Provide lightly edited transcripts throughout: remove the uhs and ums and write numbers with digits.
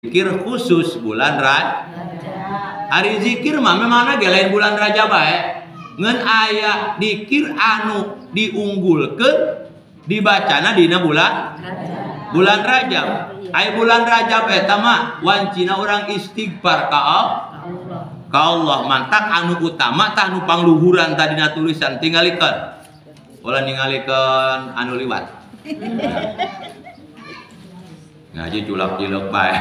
zikir khusus bulan Rajab. Hari zikir mah memangna ge lain bulan Rajab bae. Ngan aya dikir anu diunggulkeun dibacana dina bulan Rajab. Aya bulan Rajab eta mah wancina urang istighfar ka Allah. Mantak anu utama tah anu pangluhuran tadina tulisan tingalikeun. Ulah ningalikeun anu liwat. Ngaji culak-culak bae.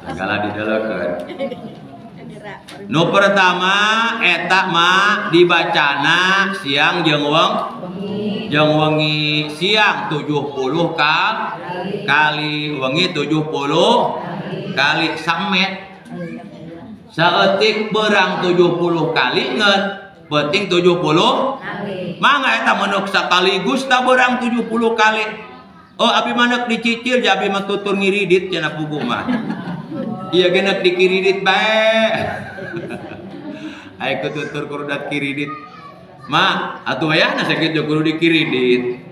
Segala didelekeun. Nu pertama eta mah dibacana siang jeung wengi. Siang 70 kali, wengi 70 kali samet. Saeutik beurang 70 kali ngeun penting 70 kali. Mangga eta menuk sakaligus ta beurang 70 kali. Oh abi manek dicicil ja abi mah tutur ngiridit cenah puguh mah. Iya geuna dikiridit bae. Aya kututur kurudat kiridit. Mah atuh ayahna sakitu kudu dikiridit.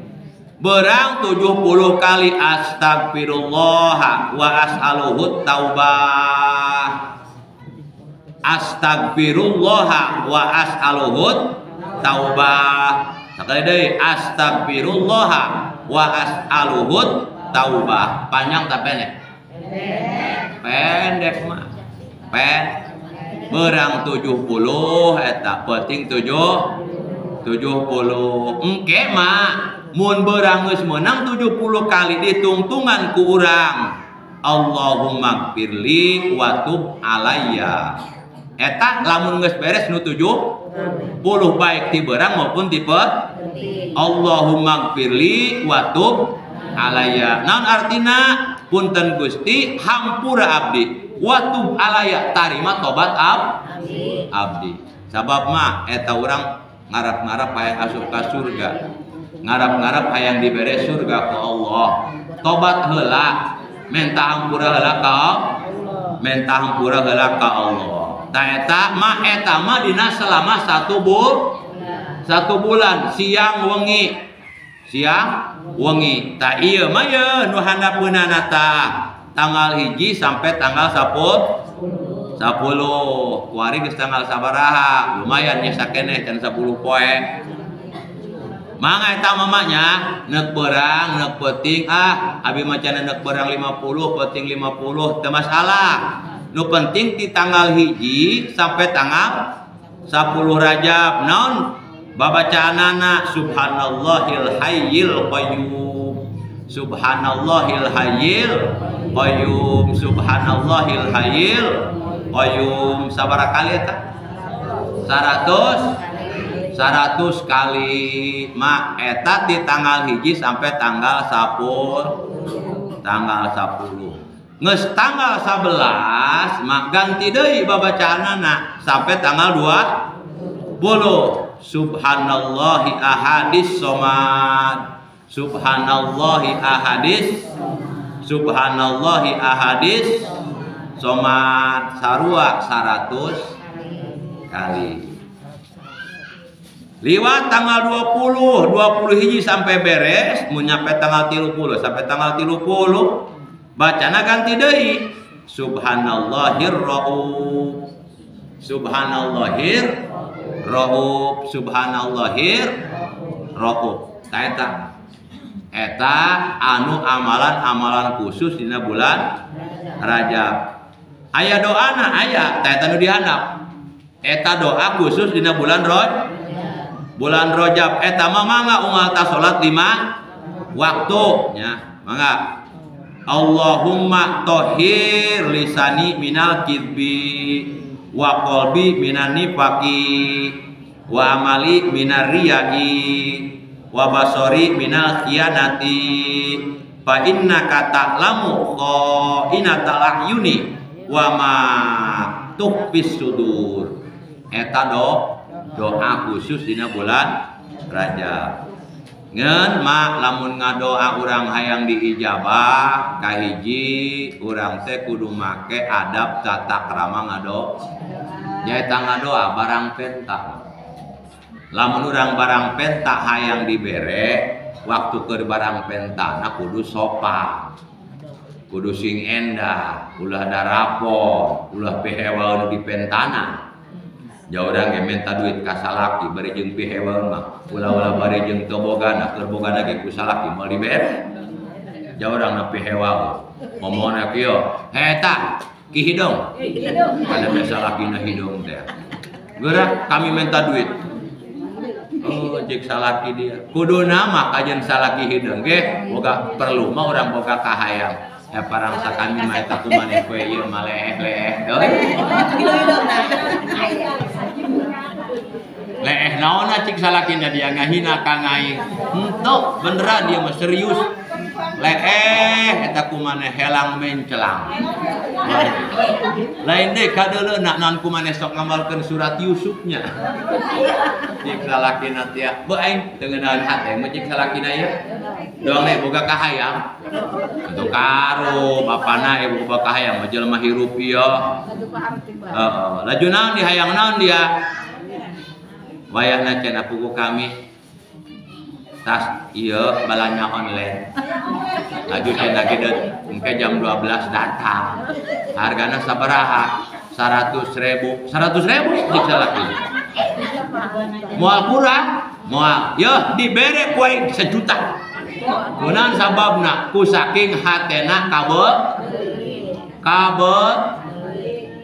Beurang 70 kali astagfirullah wa as'aluhu taubah. Astagfirullah wa as'aluhu taubah. Sakali deui astagfirullah wa as'aluhu taubah. Panjang ta pendek? Pendek mah. Beurang 70 eta penting 70. Engke mah mun beurang geus meunang 70 kali ditungtungan ku urang. Allahumma gfirli wa tub alayya. Eta lamun geus beres nu 70 baik ti beurang maupun ti Allahumma gfirli wa tub alayya. Naon artina? Punten Gusti hampura abdi wa tub alayya tarima tobat abdi. Sabab mah eta urang ngarap-ngarap hayang asup ka surga. Ngarap-ngarap hayang dibere surga ku Allah. Tobat heula, menta hampura heula ka Allah. Ta eta mah dina selama 1 bulan siang wengi. Ta ieu mah ye nu handapeunana tah tanggal 1 sampai tanggal 10. Kuari geus tanggal sabaraha? Lumayan nya sakeneh can 10 poe. Mangga eta mamanya neuk beurang neuk penting abi macan neuk beurang 50 penting 50 teu masalah. Nu penting di tanggal 1 sampai tanggal 10 Rajab naon babacaanana subhanallahil hayyil qayyum. Subhanallahil hayyil qayyum. Subhanallahil hayyil qayyum. Sabaraha kali eta? 100 kali. Mak eta di tanggal 1 sampai tanggal 10. Ngeus tanggal 11 mak ganti deui babacaanana sampai tanggal 20. Subhanallahi ahadis somad. Subhanallahi ahadis somad. Sarua 100 kali. Liwat tanggal 21 sampai beres, mun nyampe tanggal 30 sampai tanggal 30 bacana ganti deui subhanallahir rauf. Subhanallahir rauf. Eta anu amalan khusus dina bulan Rajab. Aya doana aya ta eta nu dihandap. Eta doa khusus dina bulan Rajab. Eta mah mangga unggal ta salat 5 waktu nya. Mangga Allahumma tahhir lisani minal kidbi wa qalbi minan nifaqi wa amali minar riyai wa basori minal khiyanati fa innaka ta'lamu kha'inatal ahyuni wa ma tukhfis sudur. Eta doa khusus dina bulan Rajab. Ngeun mak lamun ngadoa urang hayang diijabah ka hiji urang teh kudu make adab tata krama ngadoa. Nyaeta ngadoa barang penta. Lamun urang barang penta hayang dibere waktu keur barang pentana kudu sopan. kudu sing endah, ulah darapon, ulah pehewa nu dipentana. Jauh orang yang minta duit kasalaki bari jeung pehewa mah, ulah bari jeung teu bogana, keur bogana ge ku salaki mau dibere. Jauh orang na pehewa. Ngomongna kieu, eta ki hidung. Kada biasa lakina hidung teh. Geura kami minta duit. Oh, jek salaki dia. Kuduna mah kajen salaki hidung ge boga perlu mah urang boga kahayang. Ya parang sakami mah eta kumaneh poe ieu mah leeh-leeh euy. Leeh naonna cik salakina dia ngahina ka ngaing. Henteu beneran dia mah serius. Leeh eta kumaneh helang mencelang. Lain deui kadeuleuh naon kumaneh sok ngamalkeun surat Yusufnya. Cik salakina teh beu aing teu ngeunaheun hate mah cik salakina ieu. Doang nih boga kahayang. Itu karo bapana ibu boga kahayang mah jelema hirup ieu. Heeh, laju naon dihayang naon dia? Wayahna cenah pugu kami tas ieu balanya online. Laju cenah kideut engke jam 12 datang. Hargana sabaraha? 100.000. 100.000 dik salaki. Moal kurang? Moal. Yeuh dibere poe 1 juta. Kunaon sababna? Ku saking hatena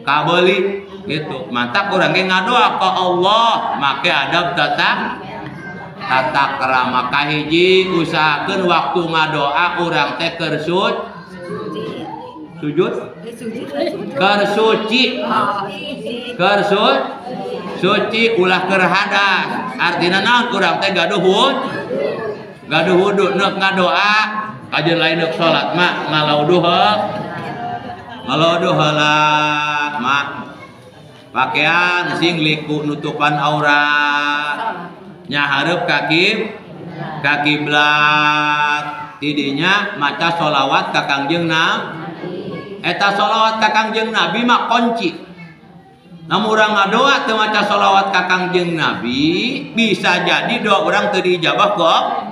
kabeuli gitu. Mantap urang ge ngadoa ka Allah, make adab tata krama kahiji usahakeun waktu ngadoa urang teh keur sujud keur suci ulah keur hadas. Artina naon urang teh gaduh wudu neuk ngadoa kajeun lain neuk salat mah ngalauduh heula mah pakaian sing liku nutupan aurat nya hareup ka kiblat tidinya maca sholawat ka Kangjeng Nabi. Eta sholawat ka Kangjeng Nabi mah kunci. Namun urang ngadoa teu maca sholawat ka Kangjeng Nabi bisa jadi doa urang teu diijabah kok.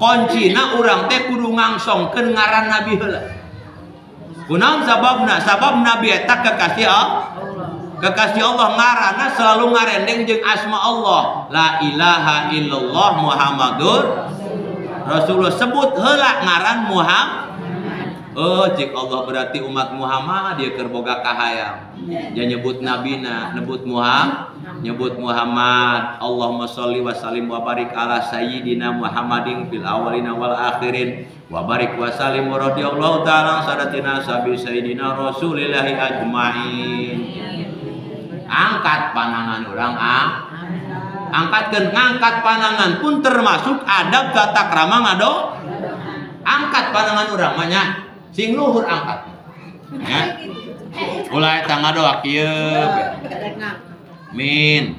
Kuncina urang teh kudu ngangsongkeun ngaran Nabi heula. Kunaon sababna? Sabab Nabi eta kekasih Allah ngaranna selalu ngarendeng jeung asma Allah. La ilaha illallah Muhammadur Rasulullah. Sebut heula ngaran Muhammad. Oh, cik Allah berarti umat Muhammad dia keur boga kahayang. Dia nyebut nabina, nyebut Muhammad. Allahumma sholli wa sallim wa barik ala sayyidina Muhammadin fil awwalina wal akhirin wa barik wa sallim wa radhiyallahu ta'ala sadatina sabi sayyidina Rasulillahi ajmain. Angkat panangan urang angkatkeun ngangkat panangan pun termasuk adab tata krama ngado. Angkat panangan urang mah nya sing luhur angkat. Ya. Ulah eta ngadoa kieu. Min.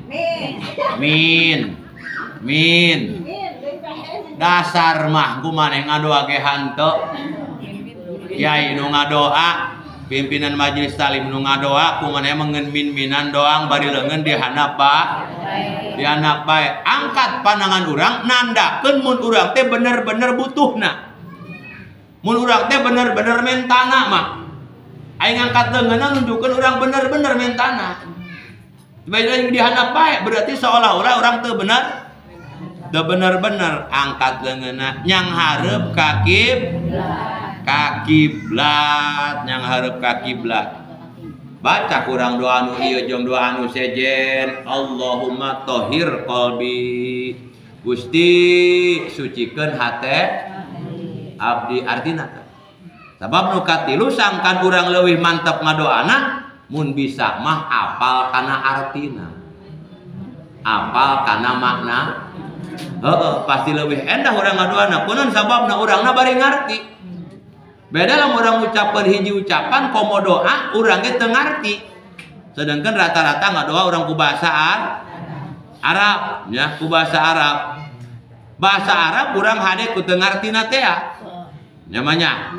Dasar mah kumaneh ngadoa ge hanteu. Kiai nu ngadoa, pimpinan majelis talim nu ngadoa kumaneh mengeun min-minan doang bari leungeun dihandap bae. Angkat pandangan urang nandakeun mun urang teh bener-bener butuhna. Mun urang teh bener-bener mentana mah. Aing angkat leungeunna nunjukkeun urang bener-bener mentana. Sebaiknya dihandap bae berarti seolah-olah orang teu bener-bener angkat leungeunna nyang hareup ka kiblat, nyang hareup ka kiblat. Baca kurang doa nu ieu jeung doa nu sejen. Allahumma thahhir qalbi. Gusti sucikeun hate abdi artina. Sabab nu katilu sangkan urang leuwih mantep ngadoana mun bisa mah apal kana artina. Apal kana makna. Pasti leuwih endah urang ngadoana. Kunaon sababna urangna bari ngarti. Beda lamun urang ucapkeun hiji ucapan komo doa urang ge teu ngarti. Sedangkan rata-rata ngadoa urang ku bahasa Arab, ya, ku bahasa Arab. Bahasa Arab urang hade ku teu ngartina teh namanya.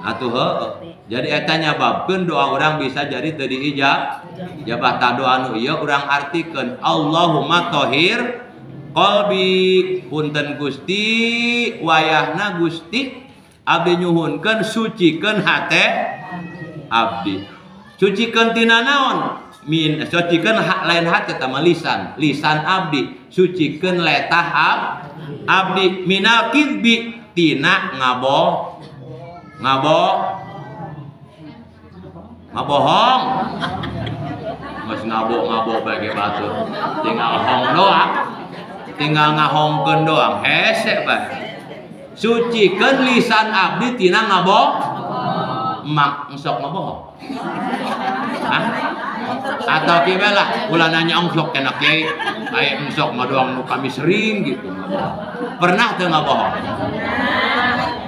Atuh heueuh. Jadi eta nyababkeun doa urang bisa jadi teu diijabah. Ta doa nu ieu urang artikeun Allahumma thahhir qalbi. Punten Gusti, wayahna Gusti abdi nyuhunkeun sucikeun hate abdi. Sucikeun tina naon? Sucikeun lain hate tama lisan abdi, sucikeun letah abdi minal kidbi tina ngabohong. Mas ngabo bagi batur tinggal hong doang, tinggal ngahongkeun doang hese bae. Sucikeun lisan abdi tina mak sok ngabohong. Hah? Atau kieu lah ulah nanya sok kena kieu aya sok mah doang nu kami sering gitu. Pernah teu ngabohong?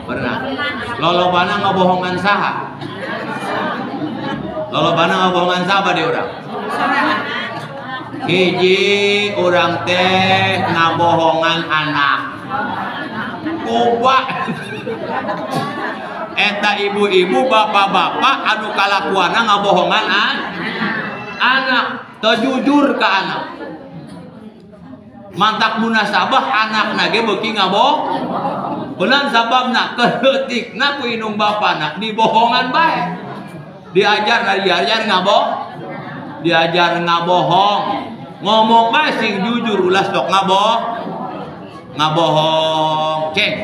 Pernah. Lolobana ngabohongan saha? Lolobana ngabohongan saha bade urang? Hiji urang teh ngabohongan anak. Kuba eta ibu-ibu bapak-bapak anu kalakuana ngabohongan anak, teu jujur ka anak. Mantak munasabah anak nage beuki ngabohong. Beunang sababna keueutikna ku indung bapana dibohongan bae. Diajar ngabohong. Ngomong bae sing jujur ulah sok ngabohong. Cek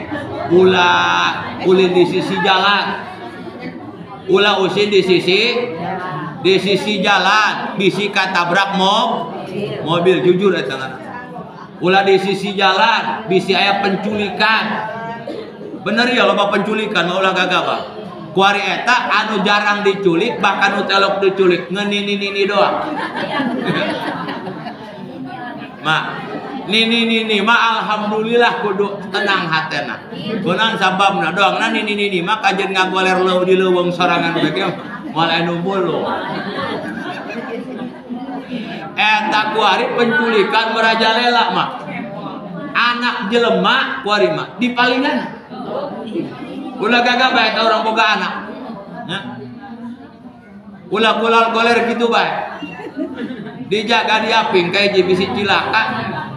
ulin di sisi jalan. Ulah usin di sisi jalan, bisi katabrak mobil jujur eta. Ulah di sisi jalan, bisi aya penculikan. Bener ya loba penculikan, ulah gagaba. Kuari eta anu jarang diculik, bahkan nu telok diculik ngenini doang. Mak, nini mah alhamdulillah kudu tenang hatena. Beunang sababna doang nini mah kajen ngagoler leuw di leuweung sorangan bege moal anu bulu. Eta kuari penculikan merajalela mah. Anak jelema kuari mah dipalingan. Ulah gagah bae eta urang boga anak. Nya. Ulah goler kitu bae. Dijaga diaping kayak bisi cilaka.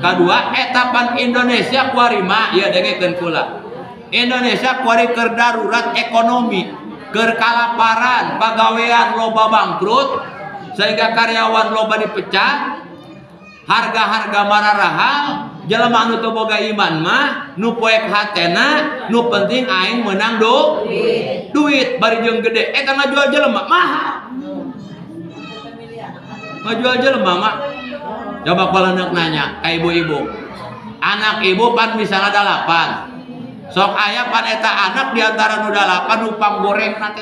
Kedua etapan Indonesia kuari mah ieu dengekeun kula. Indonesia kuari keur darurat ekonomi, keur kalaparan, pagawean loba bangkrut, sehingga karyawan loba dipecat, harga-harga mararahal, jelema anu teu boga iman mah nu poek hatena, nu penting aing menang duit bari jeung gede eta ngajual jelema mahal. Ngajual jelema mah coba kalau anak nanya ke ibu-ibu, anak ibu pan misalnya ada 8, sok ayah pan eta anak diantara nu 8 upang goreng nanti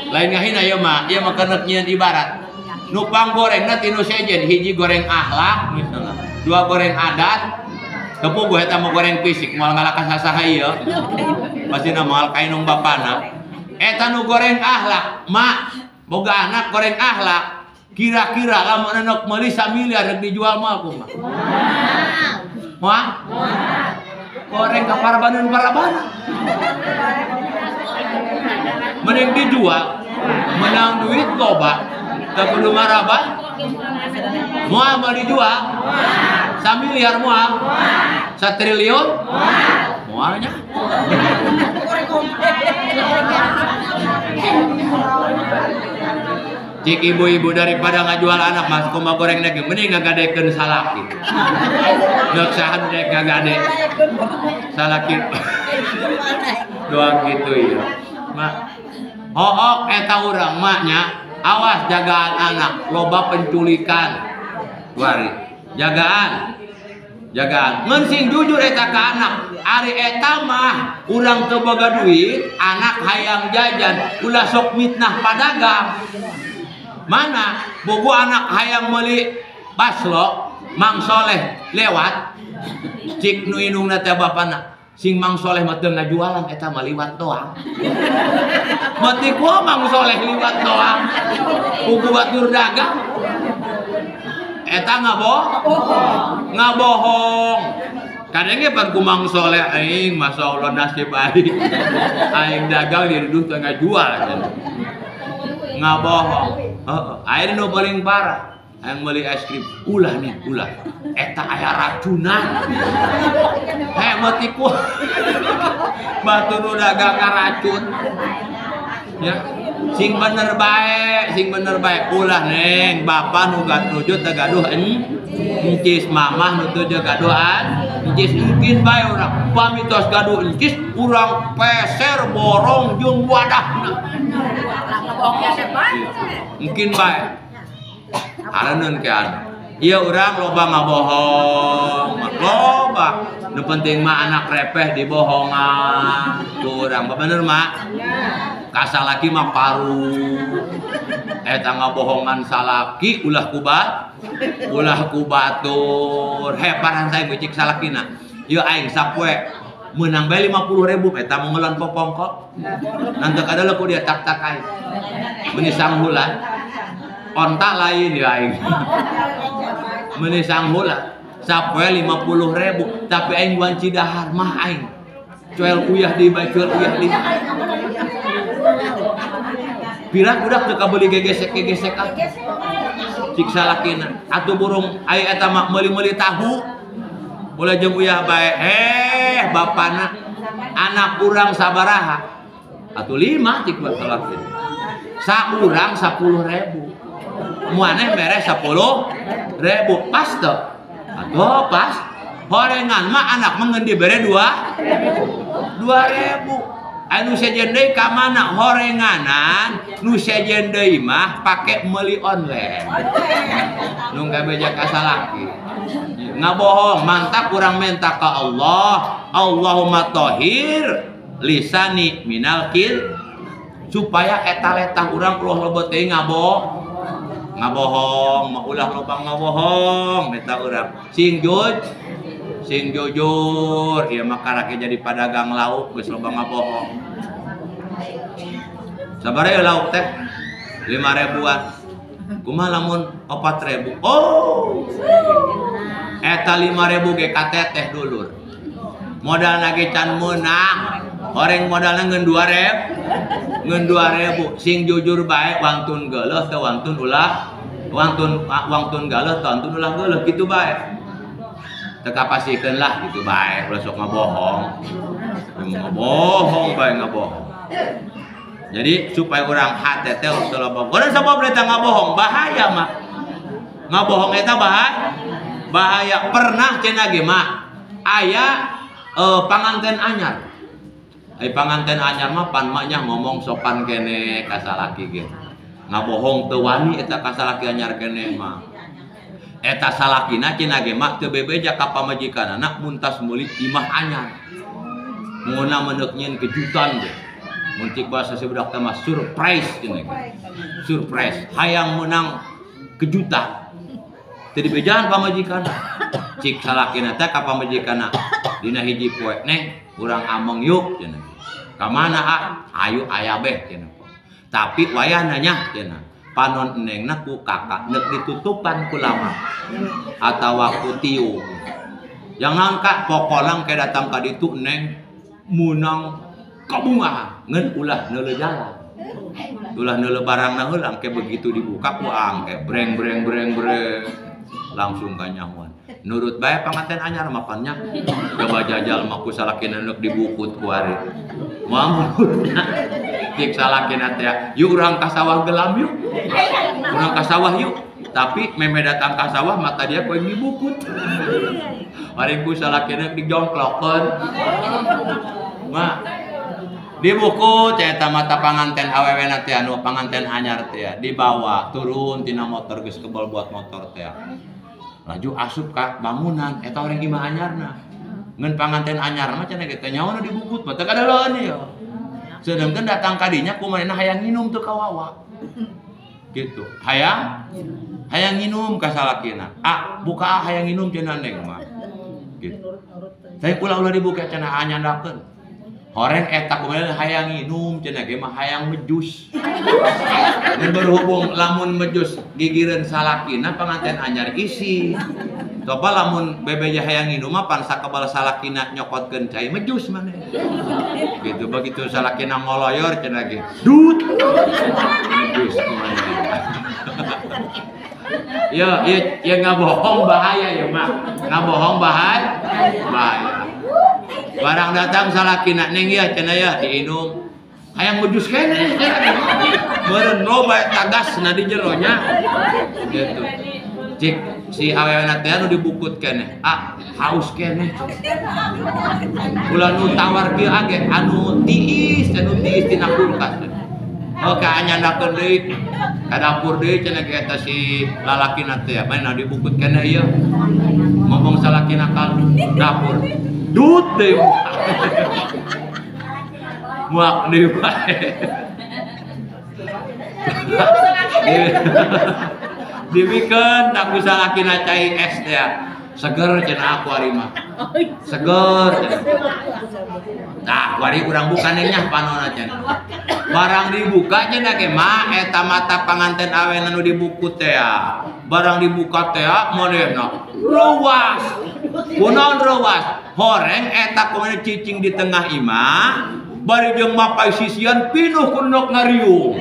lain ngahin ayo mah, iya mah kena nyian ibarat nupang goreng nanti nu sejen, hiji goreng akhlak misalnya, 2 goreng adat, tepuh eta mau goreng fisik, mau ngalakan sasaha ieu pasti nama kainung bapana eta nu goreng akhlak, mak boga anak goreng akhlak kira-kira lamun anak meuli 1 miliar rek dijual mah kumaha? Moal? Goreng ka parabaneun mending dijual menang duit loba teu kudu maraba moal mah dijual 1 miliar moal 1 triliun moalnya cik ibu-ibu daripada ngajual anak mas koma goreng lagi mending ngagadekeun salaki neuk sahan dek ngagade salaki doang gitu ya mak hook eta urang maknya awas jagaan anak loba penculikan wari jagaan ngan sing jujur eta ka anak ari eta mah urang teu boga duit anak hayang jajan ulah sok mitnah padagang. Mana bogo anak hayang meuli baslo Mang Soleh lewat cik nu indungna teh bapana sing Mang Soleh mah teu ngajualan eta mah liwat doang. Mati ku Mang Soleh liwat doang. Buku batur dagang. Eta ngabohong. Kadang ge pan ku Mang Soleh aing masyaallah nasib aing. Aing dagang di duduh teu ngajual. Ngabohong. Air nu paling parah Hayang meuli es krim. Ulah nih, ulah. Eta aya racunan. Hebat iku. Batu nu dagang racun. Ya. Sing bener bae, ulah neng, bapa nu nuju teu gaduh encis, mamah nu teu gaduhan, encis mungkin bae urang. Pamitos gaduh encis, urang peser borong jeung wadahna. Mungkin bae. Hareun ke anu. Ieu urang loba ngabohong, loba. Nu penting mah anak repeh dibohongan. Tuh urang bener mah. Kasalaki mah paru. Eta ngabohongan salaki ulah kubatur. Heparan saya becik salakina. Ieu aing sapoe meunang bae 50.000 eta mengeulan popongkot. Nanti kadang ku dia tak aing. Menisang hulan. Ontak lain ya aing. Menisang hulan. Sapoe 50.000 tapi aing wanci dahar mah aing. Cuel uyah di bae, cuel uyah di. Pirang udah teu kabeli gegesek cik salakina atuh burung aya eta mah meuli-meuli tahu boleh jeung uyah bae bapana anak urang sabaraha atuh 5 cik salakina saurang 10.000 muaneh mere 10.000 pas teu atuh pas horengan mah anak mah ngeun dibere 2.000 anu sejen deui ka mana horenganan nu sejen deui mah pake meuli online nu gabeja ka salaki ngabohong mantap urang menta ka Allah Allahumma thahir lisani minal kir supaya eta letah urang ulah loba teuing ngabohong mah ulah loba ngabohong meta urang sing jujur ieu mah karake jadi padagang lauk geus loba ngabohong. Sabaraha lauk teh 5.000-an. Kumaha lamun 4.000? Oh. Eta 5.000 ge kateteh dulur. Modalna ge can meunang. Horeng modalna ngeun 2.000. Ngeun 2.000. Sing jujur bae wangtun geuleuh teu wangtun ulah. Wangtun geuleuh teu wangtun ulah geuleuh kitu bae. Teka pasikeun lah gitu bae ulah sok ngabohong. Ngabohong bae ngabohong. Jadi supaya orang hate teh teu loba. Urang sabab eta ngabohong bahaya mah. Ngabohong eta bahaya. Pernah cenah ge mah aya panganten anyar. Ai panganten anyar mah pan mah nya ngomong sopan kene ka salaki ge. Ngabohong teu wani eta ka salaki anyar kene mah. Eta salakina cenah ge mah teu bebeja ka pamajikanana muntas meuli imah anyar. Muna meundeuk nyeun kejutan ge. Mun cik bahasa sebudak teh mah surprise cenah ge. Surprise, hayang meunang kejutan. Teu dibejaan pamajikanna. Cik salakina teh ka pamajikanna dina hiji poe, "Neng, urang among yuk," cenah. "Ka mana, ah?" "Ayo aya beh," cenah. "Tapi wayahna nya," cenah. "Panon enengna ku kakak neuk ditutupan ku lama atawa ku tiung." Yang naon Kak pokolang ke datang ka ditu neng munang kabungahan ngeun ulah neuleuh jalan. Ulah neuleuh barangna heulang ke begitu dibuka ku angke breng langsung kanyahuan. Nurut bae panganten anyar mah pannya coba jajal mah ku salakina neuk dibukut ku ari. Moal mulutna cik salakina teh yuk urang ka sawah gelam yuk. Urang ka sawah yuk. Tapi meme datang ka sawah mata dia ku dibukut. Mari ku salakina dijongklokeun. Mah dibukut eta mata panganten awewena teh anu panganten anyar teh dibawa turun tina motor geus kebal buat motor teh. Laju asup ka bangunan eta orang imah anyarna. Ngeun panganten anyar mah cenah kitu nyawana dibukut mah teu kadaleun ieu. Sedengkeun datang ka dinya kumanehna hayang nginum teu kawawa. Gitu. Hayang nginum ka salakina. Ah, buka hayang nginum cenah neng mah. Gitu. Tapi ulah dibuka cenah anyandakeun. Horeng eta kumaha hayang nginum cenah ge mah hayang mejus. Dan berhubung lamun mejus gigireun salakina panganten anyar isi. Coba lamun bebeja hayang nginum mah pan sakabal salakina nyokotkeun cai mejus maneh. Gitu begitu salakina ngoloyor cenah ge. Dut. Mejus kumaha. Ya nggak bohong bahaya ya mak, nggak bohong bahaya. Barang datang salakina neng ya cenah ya diinum. Hayang ngejus kene. Meureun loba tagas na di jeronya. Gitu. Cik si awewena teh anu dibukut kene. Haus kene. Ulah nu tawar kieu age anu tiis tina kulkas. Ka nyandakeun deui ka dapur deui cenah eta si lalakina teh mana dibukut kene ieu. Ngomong salakina ka dapur. Dut deui. Muak deui bae. Dibikeun tak ku salakina cai es teh. Seger cenah akuari mah. Seger cenah. Tah akuari urang buka neng nya panonna cenah. Barang dibuka cenah ge mah eta mata panganten aweuna nu dibukut teh. Barang dibuka teh manehna ruas. Kunaon ruas? Horeng eta kumaha cicing di tengah imah. Bari jeung mapai sisian pinuh ku nok ngariung.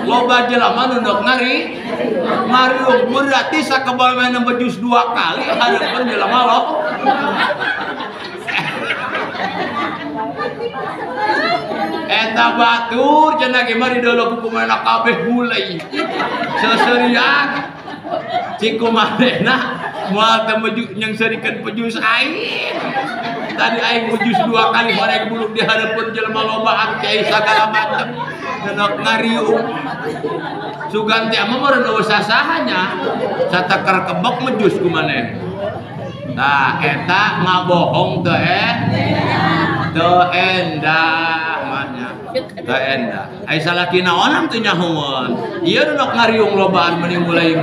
Loba jelema nu nok ngariung berarti sakebaleuna bejus 2 kali hareupeun jelema lo. Eta batur cenah ge mari deuleuh kumaha kabeh mulai. Seuseurean cik kumanehna moal teu nyengseurekeun pejus aing. Tadi aing ngejus 2 kali bareng buluk di hareupeun jelema lobaan kiai sagala macem. Nok ngariung. Sugan teh mah meureun usah sahanya. Satekar kebek mejus kumaneh. Nah, eta ngabohong teu endah mahnya. Teu endah. Ai salaki naonam teu nyahoeun. Ieu nok ngariung lobaan mending mulai.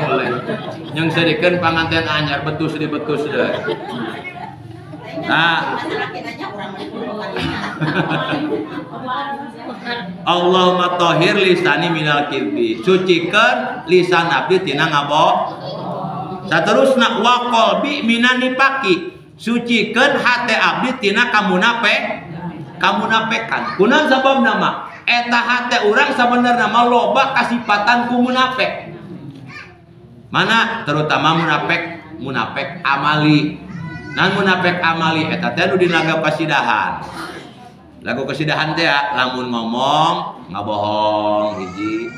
Nyengseurekeun panganten anyar betus di betus deui. Nah, Allahumma tahhir lisani minal kibbi. Sucikeun lisan abdi tina ngabohong. Saterusna wa qalbi minan nifaqi. Sucikeun hate abdi tina kamunapekan. Kunaon sababna mah? Eta hate urang sabenerna mah loba kasipatan ku munafik. Mana terutama munafik amali. Nan munafik amali eta teh nu dinaga pasidahan. Lagu kasidahan teh lamun ngomong ngabohong hiji.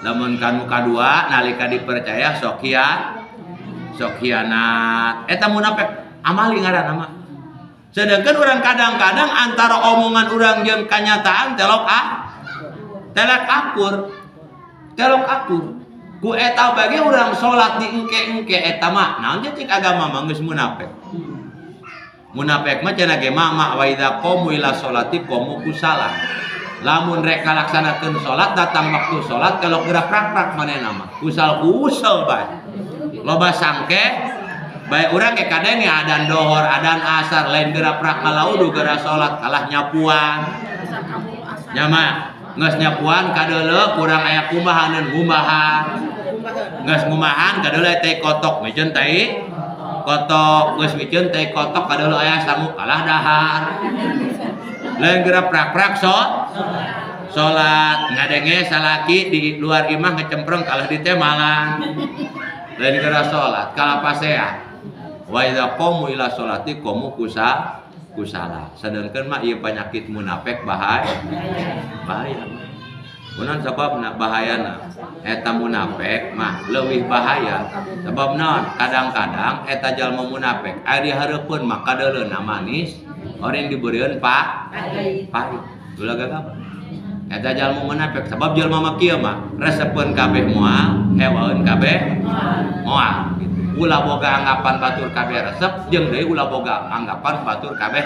Lamun kanu kadua nalika dipercaya sok hianat. Eta munafik amali ngaranna mah. Sedangkan urang kadang-kadang antara omongan urang jeung kanyataan telok akur. Ku eta bage urang salat di engke-engke eta mah naon cek agama mah geus munafik. Munafik mah cenah ge mah wa idza qamu ila sholati qamu kusala. Lamun rek kalaksanakeun salat datang waktu salat kalau gerak-gerak manehna mah kusal bae. Loba sangke bae urang ge kadang ya adan dohor, adan asar lain gerak-gerak malaudu geura salat kalah nyapuan. Nya mah geus nyapuan kadeuleu kurang aya kumahaneun ngumahan. Geus ngumahan kadeuleu teh kotok mijeun teh kotok geus mijeun teh kotok kadeuleu aya sangu kalah dahar. Lain geura prak-prak salat ngadenge salaki di luar imah ngecempreng kalah di teh malang. Lain geura salat kalah pasea. Wa idza qamu ila sholati qamu kusala. Sedangkan mah ieu penyakit munafik bahaya. Kunaon sababna bahayana? Eta munafik mah leuwih bahaya. Sabab naon? Kadang-kadang eta jalma munafik aya di hareupeun mah kadeuleuna manis, orang dibeureun pahit. Ulah gagap. Eta jalma munafik sabab jalma mah kieu mah resepeun kabeh moal, hewaeun kabeh moal. Ulah boga anggapan batur kabeh resep jeung deui ulah boga anggapan batur kabeh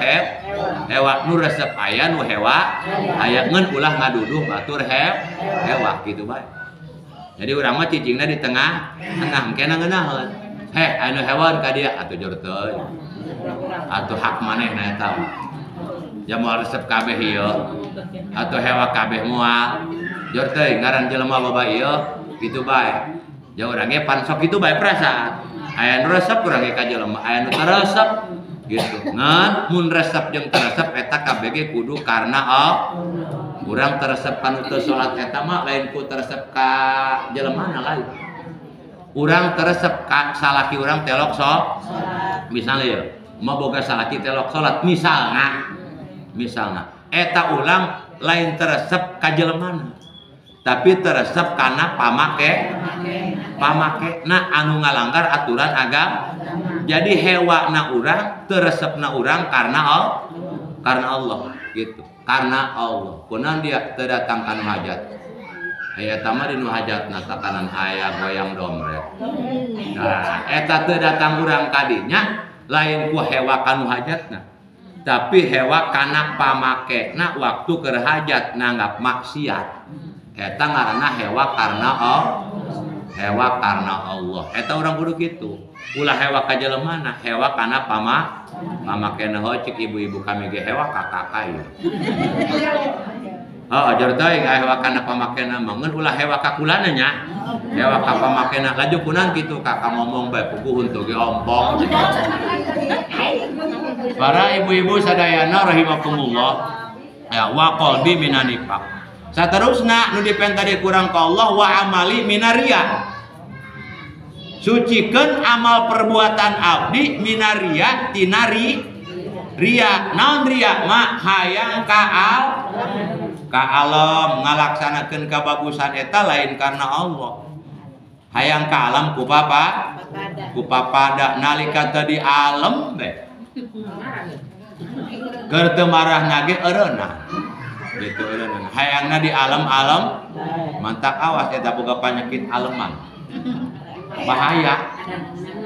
hewa. Nu resep aya nu hewa aya ngeun ulah ngaduduh batur hewa kitu bae. Jadi urang mah cicingna di tengah engke ngeunaheun. Anu hewan ka dieu atuh jor teuy. Atuh hak manehna eta. Ya moal resep kabeh ieu. Atuh hewa kabeh moal. Jor teuy ngaran jelema loba ieu kitu bae. Ya urang ge pan sok kitu bae perasaan. Aya nu resep urang ge ka jelema, aya nu teu resep gitu. Ngan mun resep jeung teu resep eta kabeh ge kudu karna urang teu resep kanu teu salat eta mah lain ku teu resep ka jelemana lain. urang teresep salaki urang telok misalnya ya mau boga salaki telok salat misalnya eta ulang lain teresep ka jelemana tapi teresep karena pamake anu ngalanggar aturan agama. Jadi hewana urang teresepna urang karena Allah gitu, karena Allah kunaon dia terdatang kanu hajat aya tamah dinu hajatna takanan aya goyang domrek. Nah eta teu datang urang kadinya lain ku hewa kanu hajatna tapi hewa kana pamakena waktu keur hajat nanggap maksiat eta ngaranna hewa karena Allah. Eta urang kudu kitu ulah hewa ka jelemana hewa kana pamakena cik ibu-ibu kami ge hewa ka kakak ieu. Oh, ajar teuing hewa kana pamakena mah ngeun ulah hewa ka kulana nya. Hewa ka pamakena laju kunaon kitu kakak ngomong bae puguh henteu ge ompong. Para ibu-ibu sadayana rahimakumullah. Ya wa qalbi minanifaq. Saterusna nu dipen tadi kurang ka Allah wa amali minaria. Sucikeun amal perbuatan abdi minaria tinari ria. Naon ria? Mah hayang ka alam ngalaksanakeun kabagusan eta lain karena Allah. Hayang ka alam ku papada nalika teu di alam be. Keur teu marahna ge eureunna. Gitu eureunna. Hayangna di alam-alam mantak awas eta boga panyakit aleman. Bahaya.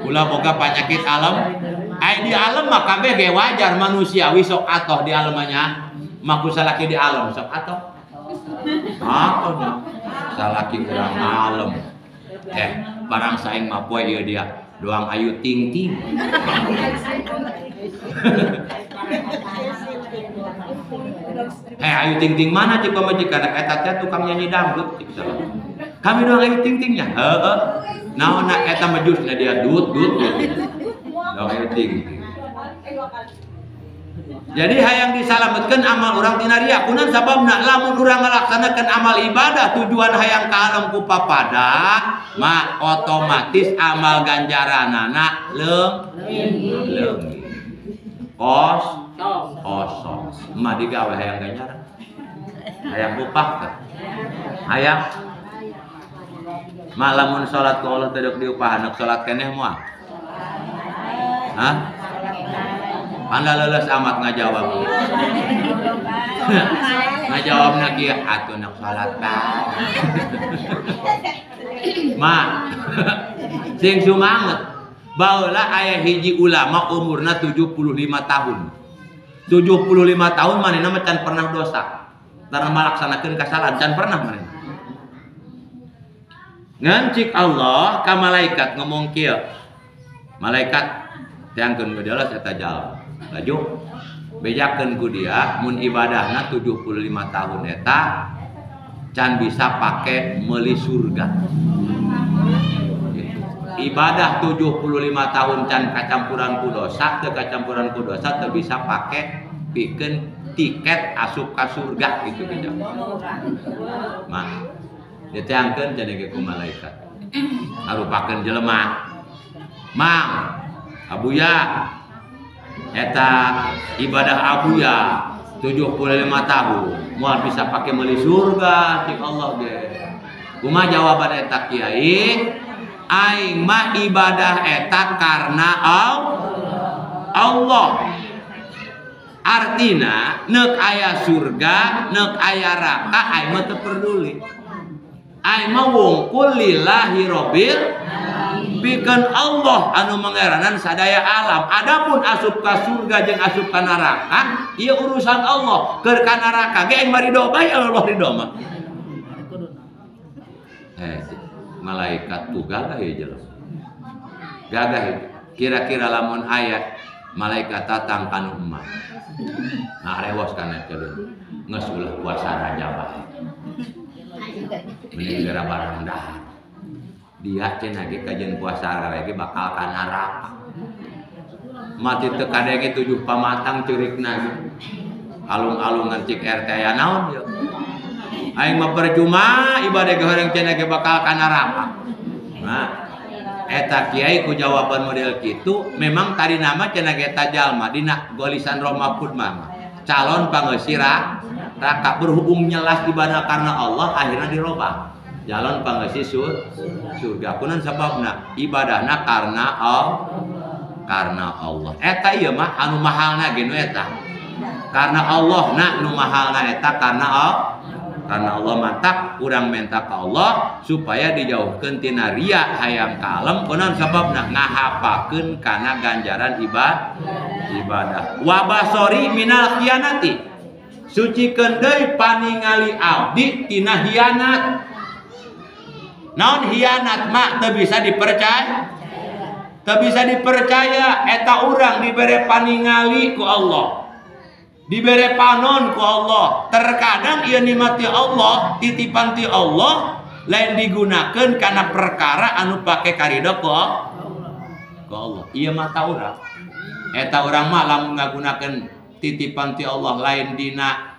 Ulah boga panyakit alam. Ai di alam mah kabeh ge wajar manusiawi sok atoh di alemnya. Maku salaki di alam sok atoh. Atoh salaki urang alam. Barang saing mah poe ieu dia doang ayu ting-ting. Ayu ting-ting mana cik pamajikan eta teh tukang nyanyi dangdut cik salah. Kami doang ayu ting-tingnya. Heeh. Naonna eta majusna dia dut. Doang ayu ting-ting. Jadi hayang disalametkeun amal urang tina ria. Kunaon sababna? Lamun urang ngalaksanakeun amal ibadah tujuan hayang ka alam ku papada, mah otomatis amal ganjaranana leung. Kosong. Mah digawe hayang ganjaran. Hayang upah teh. Hayang malamun salat ku Allah teu diupahan, salat keneh moal. Hah? Panda leles amat ngajawab. Ngajawabna kieu atuh nak salat ka. Ma. Sing sumanget. Baheula aya hiji ulama umurna 75 tahun. 75 tahun manehna mah can pernah dosa. Karena malaksanakeun kasalahan can pernah manehna. Ngancik Allah ka malaikat ngomong kieu. Malaikat teangkeun ku dia eta jalma. Laju bejakeun ku dia mun ibadahna 75 tahun eta can bisa pake meuli surga. Ibadah 75 tahun can kacampuran ku dosa, teu kacampuran ku dosa teu bisa pake pikeun tiket asup ka surga gitu gitu. Mah diteangkeun cenah ge ku malaikat. Arupakeun jelema. Mang, abuya eta ibadah abuya 75 tahun moal bisa pakai meuli surga cik Allah ge. Kumaha jawaban eta kiai? Aing mah ibadah eta karena Allah. Artina neuk aya surga, neuk aya neraka aing mah teu peduli. Aing mah wungkul lillahi rabbil pikeun Allah anu mangeranan sadaya alam. Adapun asup ka surga jeung asup ka neraka ieu urusan Allah. Keur ka neraka ge aing bari ridho bae Allah ridho mah. Malaikat tuh gagah ya jelas. Gagah itu. Kira-kira lamun ayat malaikat datang kanu emak. Nah rewos kana ceuleuh. Geus ulah puasa raja bae. Mending gara barang dahar. Dia cenah ge kajian puasa raja ge bakal ka neraka. Mati teu kadenge 7 pamatang ceurikna ge. Alung-alungan cik RT aya naon ye? Aing mah percuma ibadah ge horeng cenah ge bakal ka neraka. Nah, Eta kiai ku jawaban model kitu memang tadi nama cenah eta jalma dina golisan Roma Pudma calon pangeussi raka berhubung nyelas ibadah karena Allah akhirnya dirobah calon pangeussi surga kunaon sababna ibadahna karena Allah eta ieu mah anu mahalna ge nu eta karena Allah nu mahalna eta karena Allah mantap urang minta ke Allah supaya dijauhkeun tina ria hayang kalem kunaon sababna ngahapakeun kana ganjaran ibadah wa basori minal khianati sucikeun deui paningali abdi tina hianat naon hianat mah teu bisa dipercaya eta urang dibere paningali ku Allah dibere panon ku Allah terkadang ieu nikmati Allah titipan ti Allah lain digunakeun kana perkara anu pake karidho ku Allah ieu mah ta urang eta urang mah lamun ngagunakeun titipan ti Allah lain dina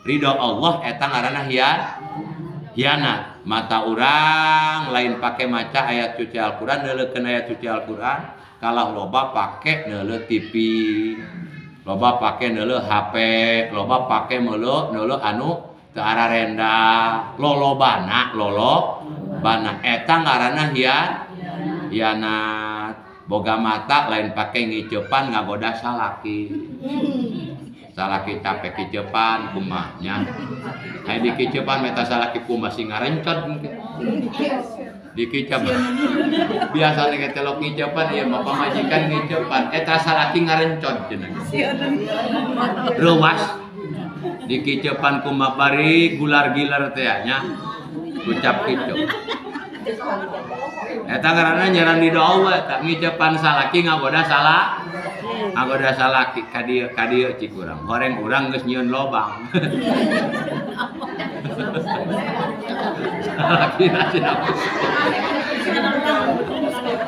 ridho Allah eta ngaranna hianat mata urang lain pake maca ayat suci Al-Qur'an neulekeun ayat suci Al-Qur'an kalah loba pake neuleut TV loba pake neuleuh HP, loba pake meuleuh anu teu ararenda, lolobana eta ngaranna hianat. Boga mata lain pake ngiceupan ngagoda salaki. Salaki capek kiceupan kumahnya. Aya dikiceupan meta salaki kumah sing ngarencot mungkin. Dikicap biasa nih telok ngiceupan ya bapak majikan ngiceupan eta salaki ngarencot cenah ruas dikiceupan kumaha bari gular-gilar teh nya ucap kitu eta ngaranna nyaran di Allah eta ngiceupan salaki ngagoda salaki ka dieu cik urang goreng urang geus nyieun lobang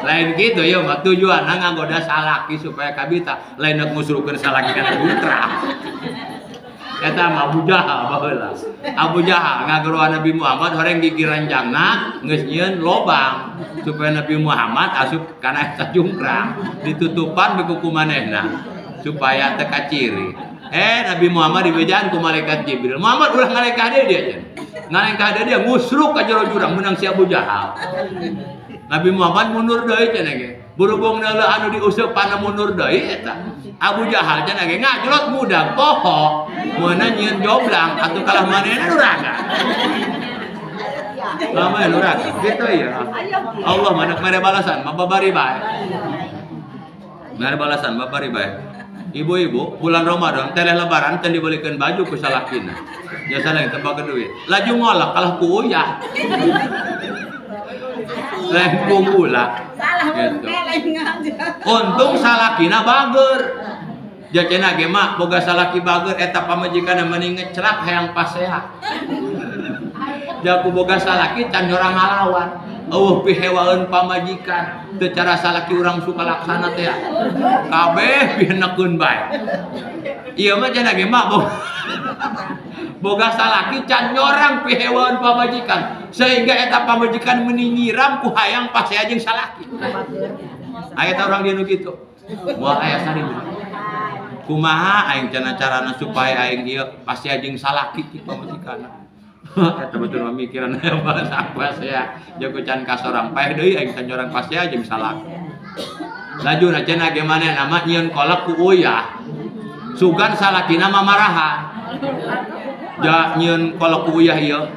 lain gitu ya mah tujuanna ngagoda salaki supaya kabita lain ngusrukeun salaki kana putra eta mah Abu Jahal baheula Abu Jahal ngageroan Nabi Muhammad horeng gigi ranjangna geus nyieun lobang supaya Nabi Muhammad asup kana eta jungkrang ditutupan be kuku manehna supaya teu kaciri Nabi Muhammad dibejaan ku malaikat Jibril Muhammad ulah ngalengkah dia ngalengkah dia ngusruk ka jero jurang menang si Abu Jahal Nabi Muhammad mundur deui cenah ge berhubung neuleuh anu diuseupan mundur deui eta Abu Jahal cenah ge ngajlot mudag poho meunang nyieun joblang atuh kalah manehna nuraga lama nuraga gitu ya Allah madak mere balasan babari bae mere balasan babari bae ibu-ibu bulan Ramadan teleh lebaran teu dibelikeun baju ku salakina nya saleh teu bage duit laju ngolak kalah ku uyah lain ku gula gitu. Untung salakina bager ja cenah ge mah boga salaki bager eta pamajikanna mending ngeclak hayang pasea ja ku boga salaki can nyorang ngalawan eueuh pihewaeun pamajikan teu cara salaki urang suka laksana teh kabeh pihenekeun bae ieu mah cenah ge mah boga salaki can nyorang pihewaeun pamajikan sehingga eta pamajikan meni nyiram ku hayang pasea jeung salaki aya ta urang dinu kitu moal aya sari kumaha aing cenah carana supaya aing ieu pasea jeung salaki ti pamajikanna eta betul pemikiran bahasa pasea jago can kasorang paeh deui aing can nyorang pasea jeung salaki laju na cenah ge maneh nama nyieun kolak ku uyah sugan salakina mamarahan ja nyieun kolak ku uyah ieu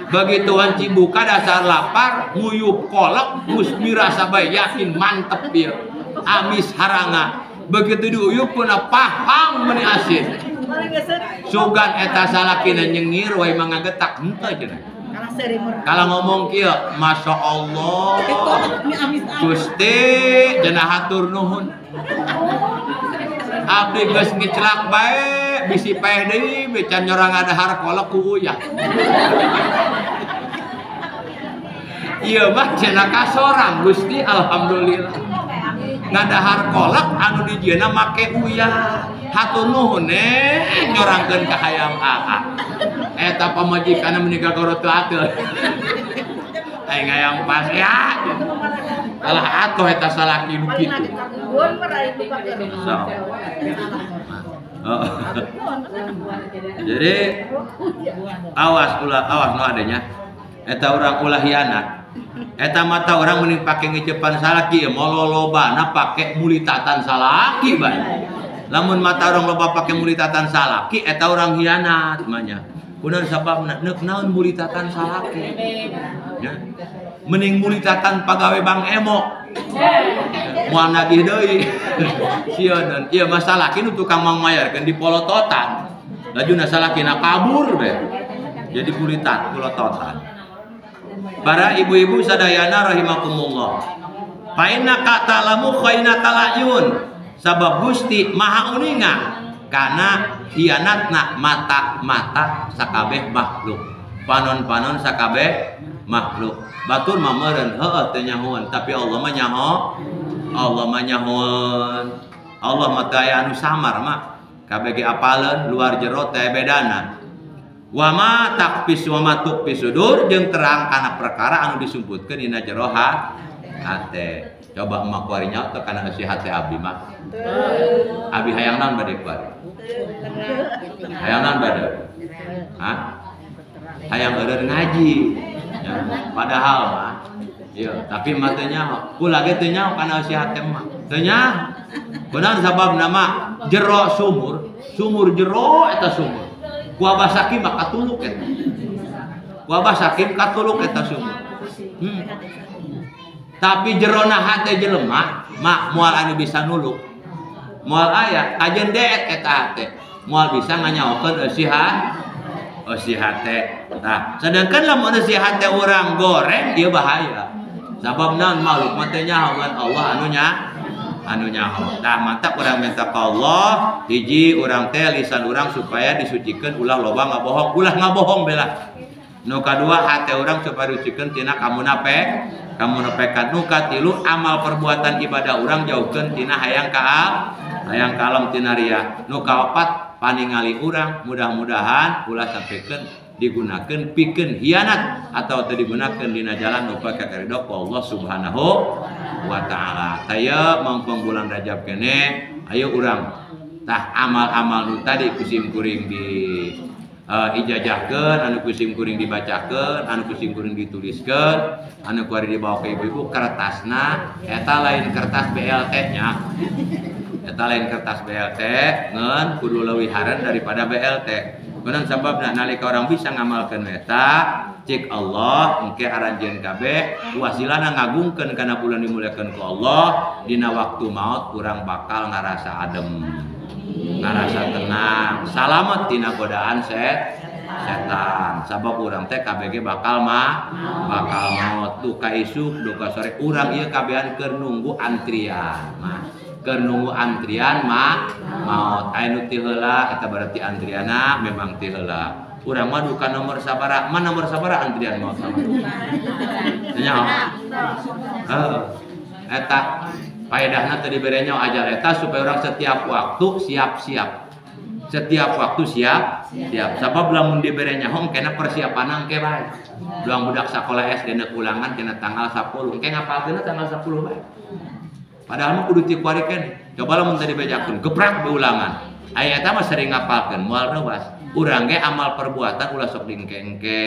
begitu wanci buka dasar lapar nguyup kolak mus mirasa bae yakin mantep ieu amis haranga begitu diuyup puna pahang meni asin sugan eta salakina nyengir wae mangagetak henteu cenah kalau ngomong kieu masya Allah Gusti cenah hatur nuhun abdi geus ngiclak bae bisi paeh deui becan nyorang adahar kolak ku uyah ieu mah cenah kasorang Gusti alhamdulillah ngadahar kolak anu dijieuna make uyah hatur nuhun nyorangkeun ka hayam aa eta pamajikanna meuni gagoro teu ateul aing hayang pasea Kalah atoh eta salaki nu kitu. Jadi awas nu adanya. Eta urang ulah hianat. Eta mata orang mending pake ngecepan salaki ya mololobana pake mulitatan salaki bae. Lamun mata orang loba pake mulitatan salaki eta orang hianat manya. Kunaon sababna neuk naon mulitatan salaki. Ya. Mending mulitatan pagawe Bang Emo. Moal nagih deui. Sieun ieu mah salaki nu tukang mangmayarkeun di polototan. Lajuna salakina kabur be. Jadi mulitat polototan. Para ibu-ibu sadayana rahimakumullah. Fa inna qatalamu khainatal ayun. Sabab Gusti maha uninga kana hianatna mata-mata sakabeh makhluk. Panon-panon sakabeh makhluk. Batur mah meureun heueuh teu nyahoan, tapi Allah mah nyaho. Allah mah nyahoan. Allah mah teu aya anu samar mah. Kabeh ge apaleun luar jero teh bedana. Wa ma taqfis wa ma tuqfis sudur jeung terang kana perkara anu disumputkeun dina jero hate. Coba emak kuari nyaho teu kana isi hate abdi mah. Abi hayang naon bade kuari? Hayang naon bade? Hah? Hayang eureun ngaji. Ya, padahal mah iya, tapi mah teu nyaho. Kula ge teu nyaho kana isi hate mah. Teu nyaho. Benar sabab nama jero sumur jero eta sumur. Ku Abah Sakim mah katuluk eta. Ku Abah Sakim katuluk eta sumur. Tapi jerona hate jelema mak moal anu bisa nuluk. Moal aya ajeun deet eta hate. Moal bisa nganyaokeun eusi hate. Nah, sedangkan lamun eusi hate urang goreng ieu bahaya. Sabab naon makhluk mah teu nyaho ngan Allah anu nyaho. Tah mantap urang minta ka Allah hiji urang teh lisan urang supaya disucikeun ulah loba ngabohong bela. Nu kadua hate urang supaya disucikeun tina kamunapekan. Nu katilu amal perbuatan ibadah urang jauhkeun tina hayang kalam tina riya. Nu kaopat paningali urang mudah-mudahan ulah sampikeun digunakeun pikeun hianat atau teu digunakeun dina jalan nu pake karidho Allah Subhanahu wa taala. Taya mangpong bulan Rajab kene ayo urang tah amal-amal nu tadi kusim kuring di ijajahkeun, anu kusim kuring dibacakeun, anu kusim kuring dituliskeun, anu kuari dibawa ke ibu-ibu kertasna eta lain kertas BLT nya. Eta lain kertas BLT ngeun kudu leuwih hareun daripada BLT. Kunaon sababna nalika orang bisa ngamalkeun eta cik Allah engke aranjeun kabeh wasilana ngagungkeun kana bulan dimuliakeun ku Allah dina waktu maut urang bakal ngarasa adem, ngarasa tenang, salamet tina godaan setan. Sabab urang teh kabeh ge bakal maut duka isuk duka sore urang ieu kabehan keur nunggu antrian mah. Keur nunggu antrian maut anu ti heula eta berarti antrianna memang ti heula. Urang mah duka nomor sabaraha? Mana nomor sabaraha antrian maut sama? Nyaho. Eta faedahna teu dibere nyaho ajal eta supaya urang setiap waktu siap-siap. Setiap waktu siap. Sabab lamun dibere nyaho kena persiapan engke bae. Duang budak sakola SD neuk ulangan kena tanggal 10. Engke ngapalkeunna tanggal 10 bae. Padahal mah kudu ti kuari keneh. Coba lamun tadi bejakeun geprak beulangan. Aya eta mah sering ngapalkeun moal rewas. Urang ge amal perbuatan ulah sok diengke-engke,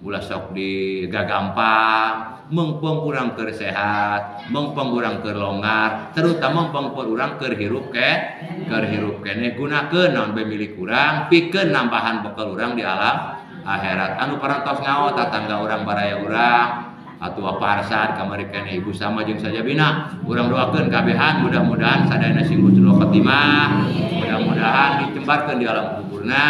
ulah sok digagampang, mengpeng urang keur sehat, mengpeng urang keur longgar, terutama mengpeng urang keur hirup keneh gunakeun naon bae milik urang, pikeun nambahan bekal urang di alam akhirat. Anu parantos ngaot tatangga urang baraya urang atuh parsad kamari keneh ibu sama jeung sajabina urang doakeun kabehan mudah-mudahan sadayana sing husnul khotimah, mudah-mudahan dicembarkeun di alam kuburna,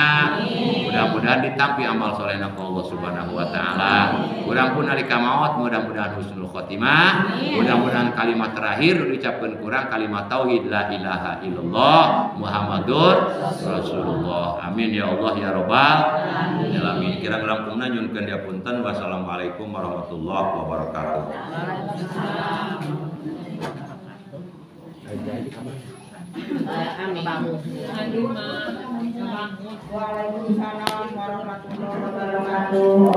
mudah-mudahan ditampi amal solehna ku Allah Subhanahu wa taala. Urang pun nalika maot mudah-mudahan husnul khotimah, mudah-mudahan kalimat terakhir diucapkeun kurang kalimat tauhid la ilaha illallah Muhammadur Rasulullah. Amin ya Allah ya rabbal alamin. Kirang rampungna nyunkeun diapunten. Wassalamualaikum warahmatullahi wabarakatuh. Waalaikumsalam warahmatullahi wabarakatuh.